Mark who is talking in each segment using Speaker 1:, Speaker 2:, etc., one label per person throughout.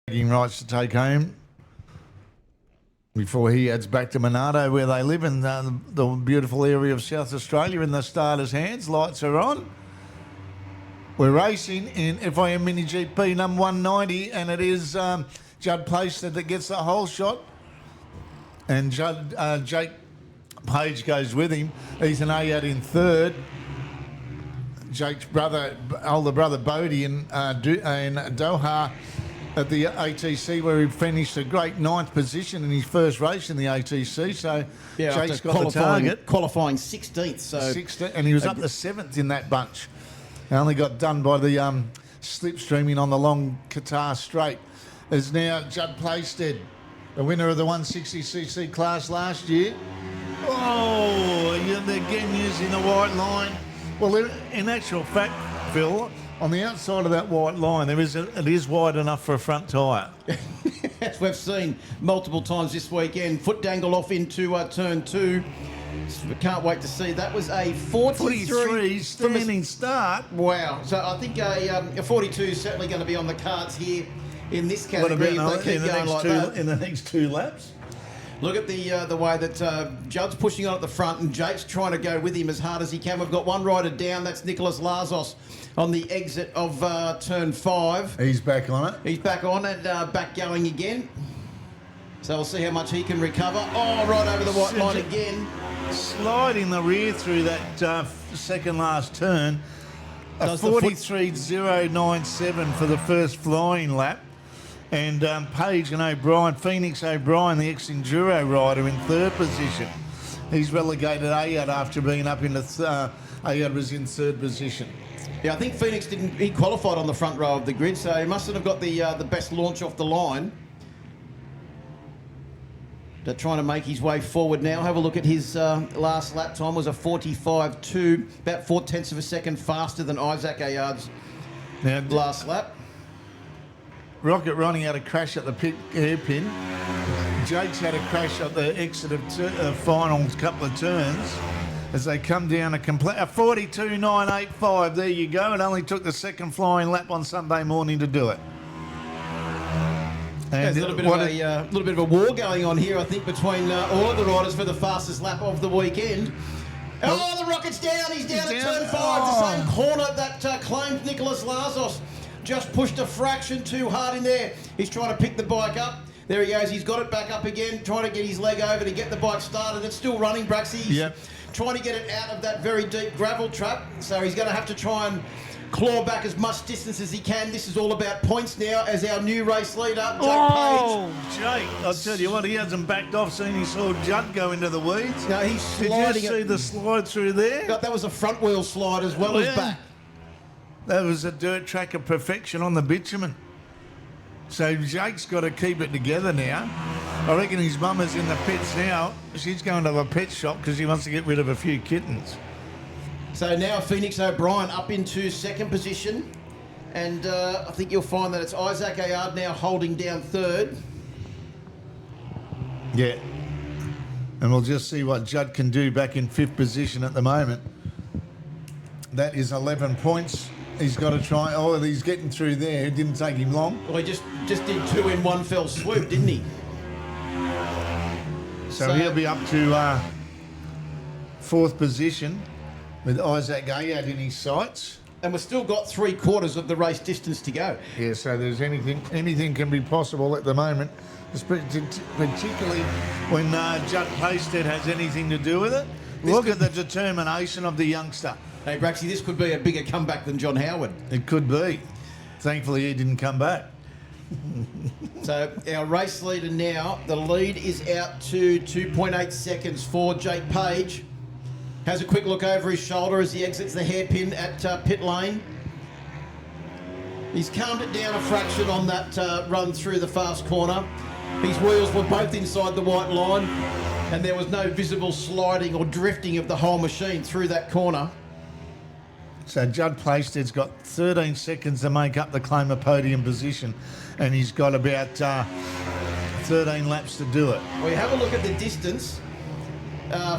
Speaker 1: rights to take home before he heads back to Monardo, where they live in the beautiful area of South Australia. In the starter's hands, lights are on. We're racing in FIM MiniGP number 190, and it is Judd Placer that gets the whole shot, and Jake Page goes with him. He's an A-out in third. Jake's older brother Bodie in Doha at the ATC, where he finished a great 9th position in his first race in the ATC. So
Speaker 2: yeah,
Speaker 1: Jake's got the target.
Speaker 2: Qualifying 16th. So
Speaker 1: 16th, and he was up to 7th in that bunch. He only got done by the slipstreaming on the long Qatar straight. Is now Judd Placer, the winner of the 160cc class last year. Oh, they're again using the white line. Well, in actual fact, Phil, on the outside of that white line, it is wide enough for a front tyre.
Speaker 2: As we've seen multiple times this weekend. Foot dangle off into turn 2. We can't wait to see. That was a
Speaker 1: 43 standing start.
Speaker 2: Wow. So I think a 42 is certainly going to be on the cards here in this category if they keep going like that.
Speaker 1: In the next 2 laps.
Speaker 2: Look at the way that Judd's pushing on at the front, and Jake's trying to go with him as hard as he can. We've got one rider down. That's Nicholas Lazos on the exit of turn 5.
Speaker 1: He's back on it.
Speaker 2: He's back on and back going again. So we'll see how much he can recover. Oh, right over the white line again.
Speaker 1: Sliding the rear through that second last turn. A 43.097 for the first flying lap. And Page and O'Brien, Phoenix O'Brien, the ex-Enduro rider, in 3rd position. He's relegated A-out after being up in the A-out was in 3rd position.
Speaker 2: Yeah, I think Phoenix he qualified on the front row of the grid, so he mustn't have got the best launch off the line. They're trying to make his way forward now. Have a look at his last lap time was a 45.2, about 0.4 of a second faster than Isaac Ayard's last lap.
Speaker 1: Rocket Ronnie had a crash at the hairpin. Jake's had a crash at the exit of final couple of turns as they come down a 42.985. There you go. It only took the second flying lap on Sunday morning to do it.
Speaker 2: And there's a little bit of a war going on here, I think, between all of the riders for the fastest lap of the weekend. Oh, the Rocket's down. He's down at turn 5. The same corner that claimed Nicholas Lazos. Just pushed a fraction too hard in there. He's trying to pick the bike up. There he goes. He's got it back up again, trying to get his leg over to get the bike started. It's still running, Braxy. He's trying to get it out of that very deep gravel trap. So he's going to have to try and claw back as much distance as he can. This is all about points now as our new race leader, Jake Page.
Speaker 1: Jake, I'll tell you what, he hasn't backed off soon. He saw Judd go into the weeds.
Speaker 2: No, he's sliding.
Speaker 1: Did you see the slide through there?
Speaker 2: That was a front wheel slide as well as back.
Speaker 1: That was a dirt track of perfection on the bitumen. So Jake's got to keep it together now. I reckon his mum is in the pits now. She's going to a pet shop because she wants to get rid of a few kittens.
Speaker 2: So now Phoenix O'Brien up into 2nd position. And I think you'll find that it's Isaac Ayard now holding down 3rd.
Speaker 1: Yeah. And we'll just see what Judd can do back in 5th position at the moment. That is 11 points. He's got to try. Oh, he's getting through there. It didn't take him long.
Speaker 2: Well, he just did 2 in one fell swoop, didn't he?
Speaker 1: So he'll be up to 4th position with Isaac Ayard in his sights.
Speaker 2: And we've still got 3/4 of the race distance to go.
Speaker 1: Yeah, so there's anything can be possible at the moment, particularly when Judd Placer has anything to do with it. Look at the determination of the youngster.
Speaker 2: Hey, Braxy, this could be a bigger comeback than John Howard.
Speaker 1: It could be. Thankfully, he didn't come back.
Speaker 2: So our race leader now, the lead is out to 2.8 seconds for Jake Page. Has a quick look over his shoulder as he exits the hairpin at pit lane. He's calmed it down a fraction on that run through the fast corner. His wheels were both inside the white line, and there was no visible sliding or drifting of the whole machine through that corner.
Speaker 1: So Judd Placer's got 13 seconds to make up the claim of podium position, and he's got about 13 laps to do it.
Speaker 2: We have a look at the distance.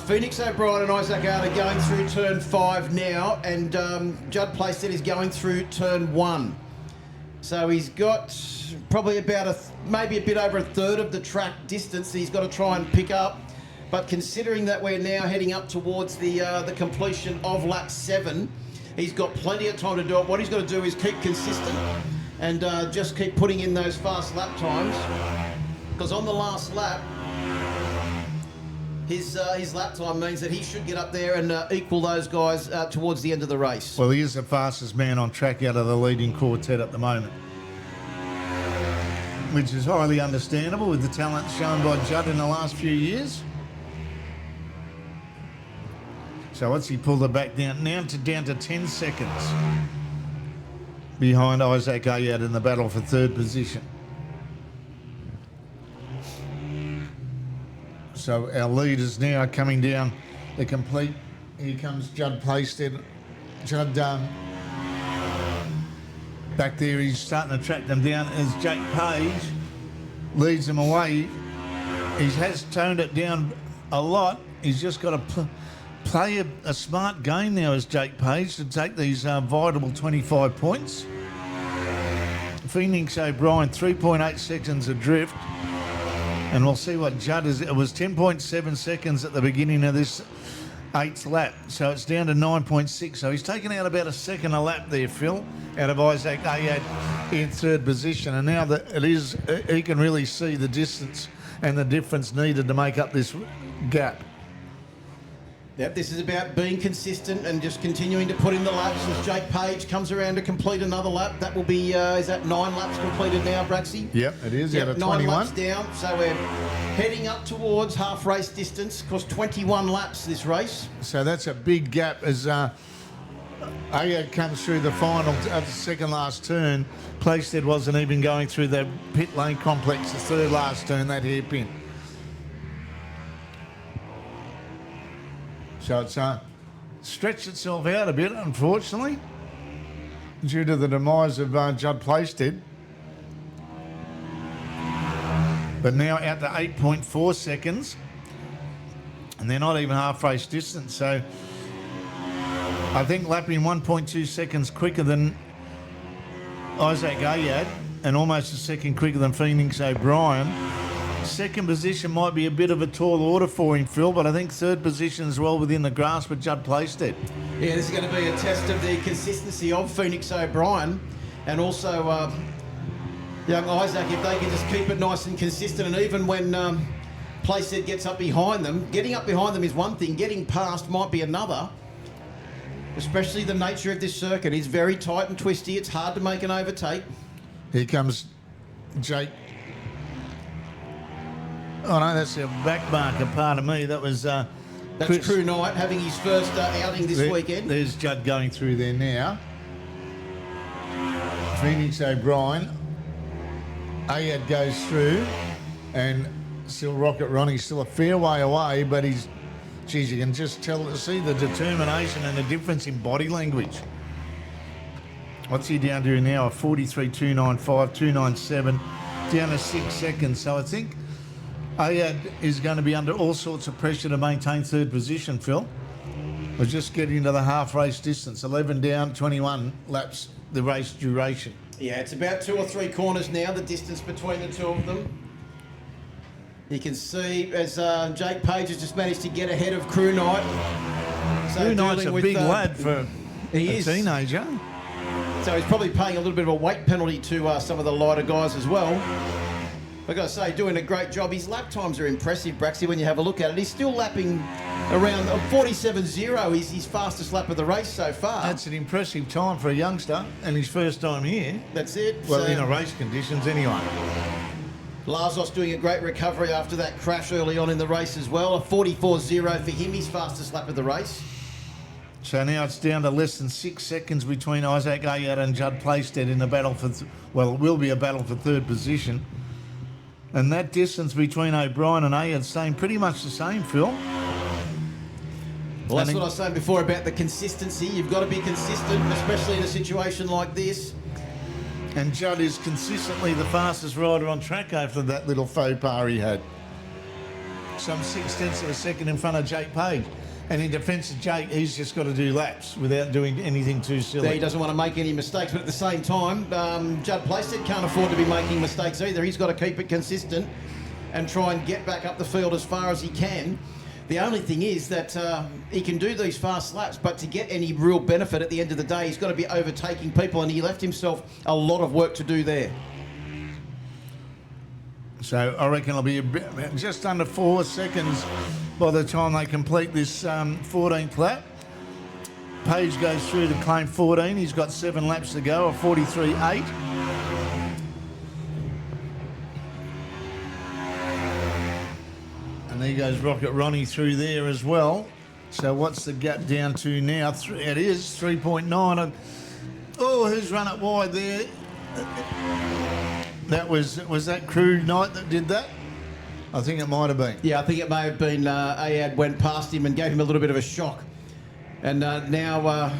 Speaker 2: Phoenix O'Brien and Isaac Ayard are going through turn 5 now, and Judd Placer is going through turn 1. So he's got probably about maybe a bit over a third of the track distance that he's got to try and pick up. But considering that we're now heading up towards the completion of lap 7, he's got plenty of time to do it. What he's got to do is keep consistent and just keep putting in those fast lap times. Because on the last lap, his lap time means that he should get up there and equal those guys towards the end of the race.
Speaker 1: Well, he is the fastest man on track out of the leading quartet at the moment, which is highly understandable with the talent shown by Judd in the last few years. So what's he pulled it back down down to 10 seconds behind Isaac Ayad in the battle for third position. So our leaders now are coming down the complete. Here comes Judd Playstead. Judd back there, he's starting to track them down as Jake Page leads them away. He has toned it down a lot. He's just got to play a smart game now as Jake Page to take these vital 25 points. Phoenix O'Brien, 3.8 seconds adrift. And we'll see what Judd is. It was 10.7 seconds at the beginning of this 8th lap. So it's down to 9.6. So he's taken out about a second a lap there, Phil, out of Isaac Ayad in third position. And now that he can really see the distance and the difference needed to make up this gap.
Speaker 2: Yep, this is about being consistent and just continuing to put in the laps as Jake Page comes around to complete another lap. That will be, is that 9 laps completed now, Braxy?
Speaker 1: Yep, it is, out of
Speaker 2: 9
Speaker 1: 21.
Speaker 2: laps down, so we're heading up towards half race distance. Of course, 21 laps this race.
Speaker 1: So that's a big gap as Ayad comes through the final at the second last turn. Playstead wasn't even going through the pit lane complex, the third last turn, that hairpin. So it's stretched itself out a bit, unfortunately, due to the demise of Judd Playstead. But now out to 8.4 seconds, and they're not even half race distance. So I think lapping 1.2 seconds quicker than Isaac Ayad and almost a second quicker than Phoenix O'Brien. Second position might be a bit of a tall order for him, Phil, but I think third position is well within the grasp of Judd Playstead.
Speaker 2: Yeah, this is going to be a test of the consistency of Phoenix O'Brien and also young Isaac, if they can just keep it nice and consistent. And even when Playstead gets up behind them, getting up behind them is one thing, getting past might be another, especially the nature of this circuit. It's very tight and twisty. It's hard to make an overtake.
Speaker 1: Here comes Jake. Oh no, that's a back marker, pardon me. That was
Speaker 2: that's
Speaker 1: Chris.
Speaker 2: Crew Knight having his first outing this weekend.
Speaker 1: There's Judd going through there now. Phoenix O'Brien. Ayad goes through, and still Rocket Ronnie's still a fair way away, but he's, geez, you can just see the determination and the difference in body language. What's he down to now? A 43.295, 297, down to 6 seconds. So I think Ayad is going to be under all sorts of pressure to maintain third position, Phil. We're just getting to the half race distance, 11 down, 21 laps, the race duration.
Speaker 2: Yeah, it's about 2 or 3 corners now, the distance between the two of them. You can see as Jake Page has just managed to get ahead of Crew Knight. So
Speaker 1: Crew Knight's a big lad for a teenager.
Speaker 2: So he's probably paying a little bit of a weight penalty to some of the lighter guys as well. I've got to say, doing a great job. His lap times are impressive, Braxy, when you have a look at it. He's still lapping around 47.0. He's his fastest lap of the race so far.
Speaker 1: That's an impressive time for a youngster and his first time here.
Speaker 2: That's it.
Speaker 1: Well, in a race conditions anyway.
Speaker 2: Lazos doing a great recovery after that crash early on in the race as well. A 44.0 for him, his fastest lap of the race.
Speaker 1: So now it's down to less than 6 seconds between Isaac Ayad and Judd Playstead in the battle for, well, it will be a battle for third position. And that distance between O'Brien and Ayad staying pretty much the same, Phil.
Speaker 2: Well, that's what I was saying before about the consistency. You've got to be consistent, especially in a situation like this.
Speaker 1: And Judd is consistently the fastest rider on track after that little faux pas he had. Some 0.6 of a second in front of Jake Page. And in defence of Jake, he's just got to do laps without doing anything too silly.
Speaker 2: He doesn't want to make any mistakes, but at the same time, Judd Playstead can't afford to be making mistakes either. He's got to keep it consistent and try and get back up the field as far as he can. The only thing is that he can do these fast laps, but to get any real benefit at the end of the day, he's got to be overtaking people, and he left himself a lot of work to do there.
Speaker 1: So I reckon it'll be just under 4 seconds by the time they complete this 14th lap. Page goes through to claim 14. He's got 7 laps to go, a 43.8. And there goes Rocket Ronnie through there as well. So what's the gap down to now? It is 3.9. Oh, who's run it wide there? Was that Crew Knight that did that? I think it might have been.
Speaker 2: Yeah, I think it may have been Ayad went past him and gave him a little bit of a shock. And now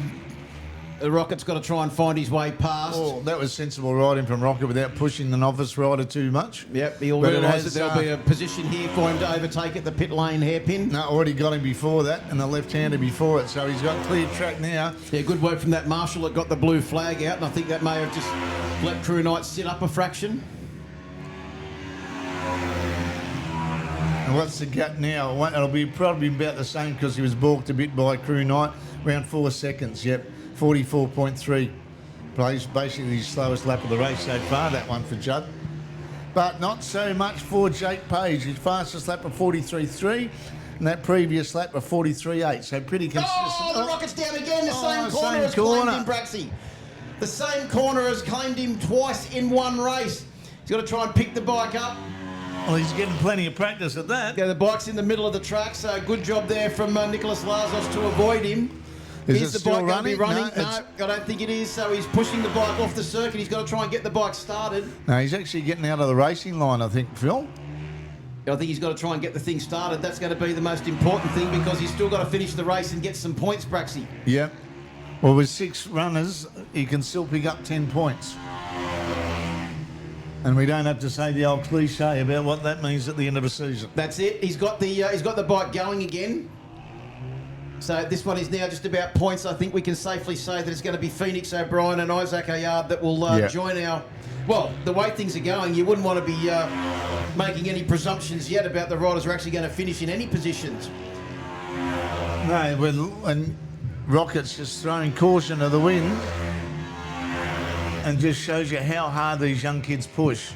Speaker 2: the Rocket's got to try and find his way past.
Speaker 1: Oh, that was sensible riding from Rocket without pushing the novice rider too much.
Speaker 2: Yep, he'll realise that there'll be a position here for him to overtake at the pit lane hairpin.
Speaker 1: No, already got him before that, and the left-hander before it, so he's got clear track now.
Speaker 2: Yeah, good work from that marshal that got the blue flag out, and I think that may have just let Crew Knight sit up a fraction.
Speaker 1: And what's the gap now? It'll be probably about the same because he was balked a bit by Crew Knight. Around 4 seconds, yep. 44.3. Plays basically the slowest lap of the race so far, that one for Judd. But not so much for Jake Page. His fastest lap of 43.3 and that previous lap of 43.8. So pretty consistent.
Speaker 2: Oh, the Rocket's down again. The same corner as claimed him, Braxy. The same corner has claimed him twice in one race. He's got to try and pick the bike up.
Speaker 1: Well, he's getting plenty of practice at that.
Speaker 2: Yeah, the bike's in the middle of the track, so good job there from Nicholas Lazos to avoid him.
Speaker 1: Is it still running?
Speaker 2: No, I don't think it is. So he's pushing the bike off the circuit. He's got to try and get the bike started.
Speaker 1: No, he's actually getting out of the racing line, I think, Phil.
Speaker 2: I think he's got to try and get the thing started. That's going to be the most important thing because he's still got to finish the race and get some points, Braxy.
Speaker 1: Yep. Well, with 6 runners, he can still pick up 10 points. And we don't have to say the old cliche about what that means at the end of a season.
Speaker 2: That's it. He's got the bike going again. So this one is now just about points. I think we can safely say that it's going to be Phoenix O'Brien and Isaac Ayard that will join our... Well, the way things are going, you wouldn't want to be making any presumptions yet about the riders who are actually going to finish in any positions.
Speaker 1: No, and Rocket's just throwing caution to the wind and just shows you how hard these young kids push.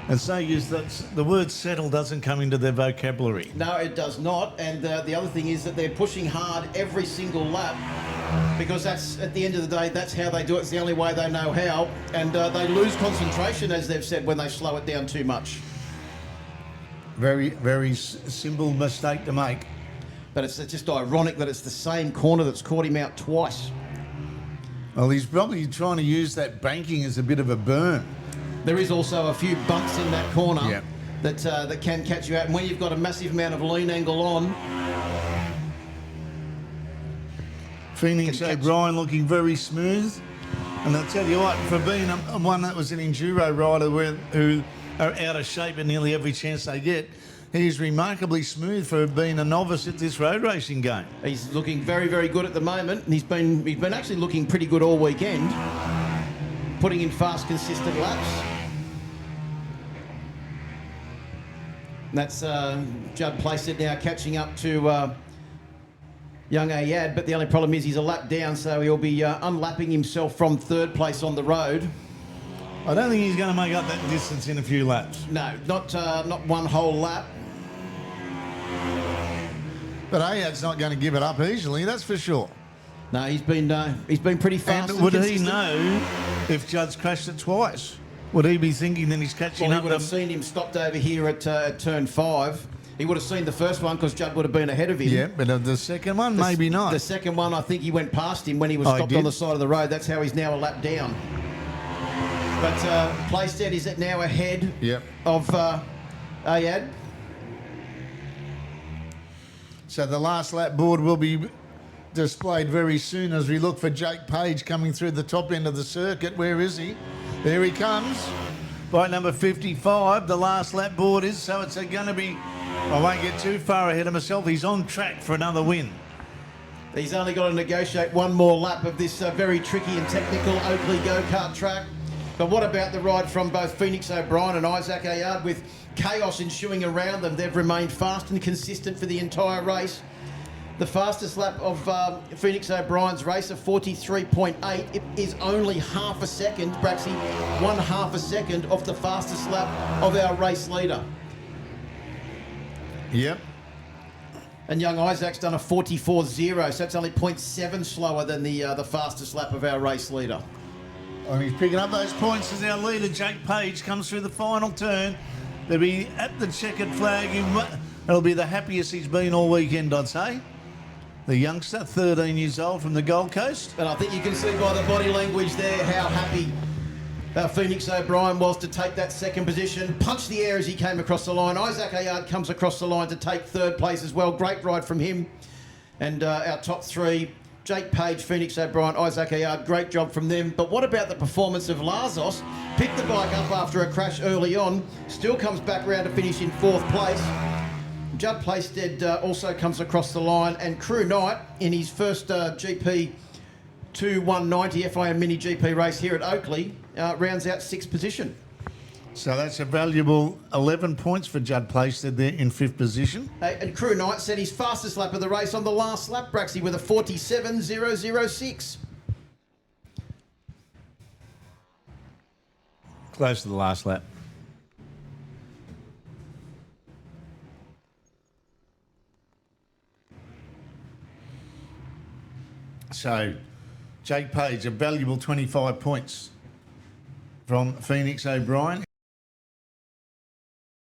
Speaker 1: And so the word settle doesn't come into their vocabulary.
Speaker 2: No, it does not. And the other thing is that they're pushing hard every single lap because that's, at the end of the day, that's how they do it. It's the only way they know how. And they lose concentration, as they've said, when they slow it down too much.
Speaker 1: Very, very simple mistake to make.
Speaker 2: But it's just ironic that it's the same corner that's caught him out twice.
Speaker 1: Well, he's probably trying to use that banking as a bit of a berm.
Speaker 2: There is also a few bumps in that corner that can catch you out. And when you've got a massive amount of lean angle on...
Speaker 1: Phoenix O'Brien looking very smooth. And I'll tell you what, for being one that was an enduro rider who are out of shape at nearly every chance they get, he's remarkably smooth for being a novice at this road racing game.
Speaker 2: He's looking very, very good at the moment. And he's been actually looking pretty good all weekend, putting in fast, consistent laps. And that's Judd Playstead now catching up to young Ayad, but the only problem is he's a lap down, so he'll be unlapping himself from 3rd place on the road.
Speaker 1: I don't think he's going to make up that distance in a few laps.
Speaker 2: No, not one whole lap.
Speaker 1: But Ayad's not going to give it up easily, that's for sure.
Speaker 2: No, he's been pretty fast.
Speaker 1: And would he know if Judd's crashed it twice? Would he be thinking that he's catching up?
Speaker 2: He would have seen him stopped over here at turn 5. He would have seen the first one because Judd would have been ahead of him.
Speaker 1: Yeah, but the second one, maybe not.
Speaker 2: The second one, I think he went past him when he was stopped on the side of the road. That's how he's now a lap down. But Playstead is now ahead of Ayad.
Speaker 1: So the last lap board will be displayed very soon as we look for Jake Page coming through the top end of the circuit. Where is he? There he comes. Bike number 55, the last lap board is, so it's going to be... I won't get too far ahead of myself. He's on track for another win.
Speaker 2: He's only got to negotiate one more lap of this very tricky and technical Oakleigh go-kart track. But what about the ride from both Phoenix O'Brien and Isaac Ayard? With chaos ensuing around them, they've remained fast and consistent for the entire race. The fastest lap of Phoenix O'Brien's race of 43.8, it is only half a second, Braxy, 1/2 a second off the fastest lap of our race leader.
Speaker 1: Yep.
Speaker 2: And young Isaac's done a 44.0, so it's only 0.7 slower than the fastest lap of our race leader.
Speaker 1: And he's picking up those points as our leader, Jake Page, comes through the final turn. They'll be at the checkered flag. It'll be the happiest he's been all weekend, I'd say. The youngster, 13 years old from the Gold Coast.
Speaker 2: And I think you can see by the body language there how happy Phoenix O'Brien was to take that second position. Punched the air as he came across the line. Isaac Ayard comes across the line to take third place as well. Great ride from him. And our top three, Jake Page, Phoenix O'Brien, Isaac Ayard, great job from them. But what about the performance of Lazos? Picked the bike up after a crash early on, still comes back round to finish in 4th place. Judd Playstead also comes across the line, and Crew Knight in his first GP 190 FIM MiniGP race here at Oakleigh rounds out 6th position.
Speaker 1: So that's a valuable 11 points for Judd Playstead there in 5th position.
Speaker 2: And Crew Knight set his fastest lap of the race on the last lap, Braxy, with a 47.006.
Speaker 1: Close to the last lap. So, Jake Page, a valuable 25 points from Phoenix O'Brien.